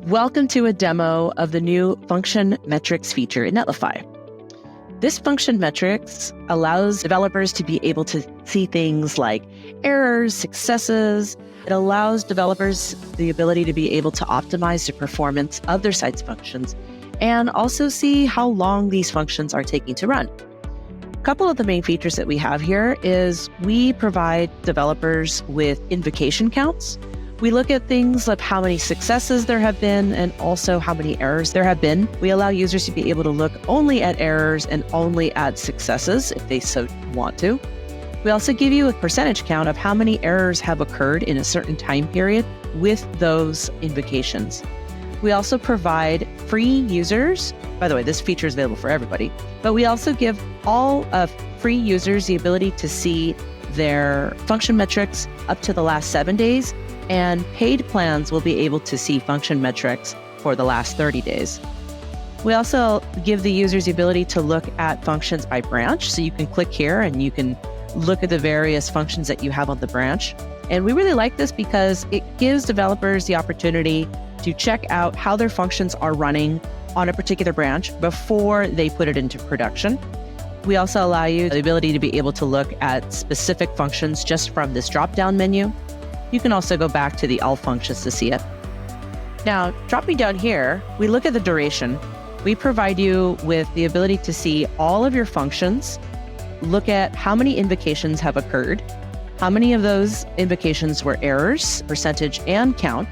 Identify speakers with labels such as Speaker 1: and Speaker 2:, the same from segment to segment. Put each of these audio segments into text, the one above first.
Speaker 1: Welcome to a demo of the new function metrics feature in Netlify. This function metrics allows developers to be able to see things like errors, successes. It allows developers the ability to be able to optimize the performance of their site's functions and also see how long these functions are taking to run. A couple of the main features that we have here is we provide developers with invocation counts. We look at things like how many successes there have been and also how many errors there have been. We allow users to be able to look only at errors and only at successes if they so want to. We also give you a percentage count of how many errors have occurred in a certain time period with those invocations. We also provide free users. By the way, this feature is available for everybody, but we also give all of free users the ability to see their function metrics up to the last 7 days, and paid plans will be able to see function metrics for the last 30 days. We also give the users the ability to look at functions by branch. So you can click here and you can look at the various functions that you have on the branch. And we really like this because it gives developers the opportunity to check out how their functions are running on a particular branch before they put it into production. We also allow you the ability to be able to look at specific functions just from this drop-down menu. You can also go back to the all functions to see it. Now, dropping down here, we look at the duration. We provide you with the ability to see all of your functions, look at how many invocations have occurred, how many of those invocations were errors, percentage, and count.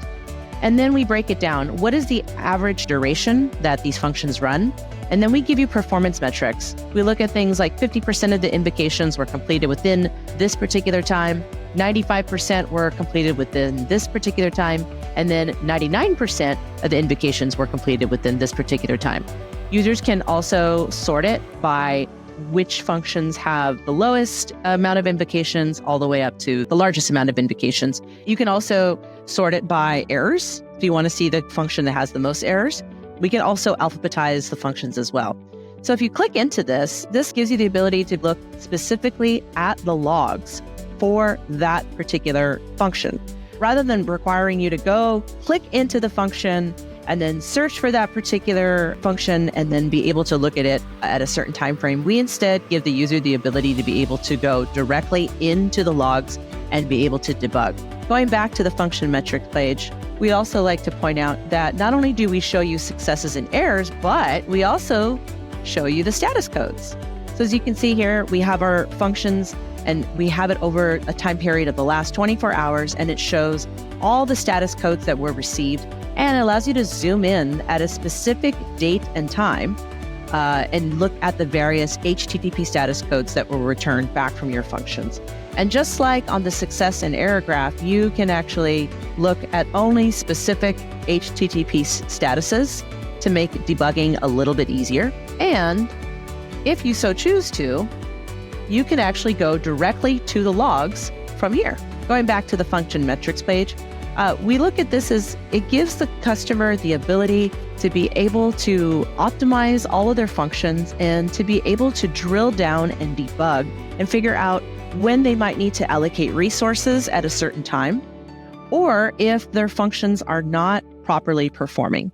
Speaker 1: And then we break it down. What is the average duration that these functions run? And then we give you performance metrics. We look at things like 50% of the invocations were completed within this particular time, 95% were completed within this particular time, and then 99% of the invocations were completed within this particular time. Users can also sort it by which functions have the lowest amount of invocations all the way up to the largest amount of invocations. You can also sort it by errors. If you want to see the function that has the most errors, we can also alphabetize the functions as well. So if you click into this, this gives you the ability to look specifically at the logs for that particular function. Rather than requiring you to go click into the function and then search for that particular function and then be able to look at it at a certain time frame, we instead give the user the ability to be able to go directly into the logs and be able to debug. Going back to the function metrics page, we also like to point out that not only do we show you successes and errors, but we also show you the status codes. So as you can see here, we have our functions and we have it over a time period of the last 24 hours, and it shows all the status codes that were received, and it allows you to zoom in at a specific date and time and look at the various HTTP status codes that were returned back from your functions. And just like on the success and error graph, you can actually look at only specific HTTP statuses to make debugging a little bit easier. And if you so choose to, you can actually go directly to the logs from here. Going back to the function metrics page, we look at this as it gives the customer the ability to be able to optimize all of their functions and to be able to drill down and debug and figure out when they might need to allocate resources at a certain time, or if their functions are not properly performing.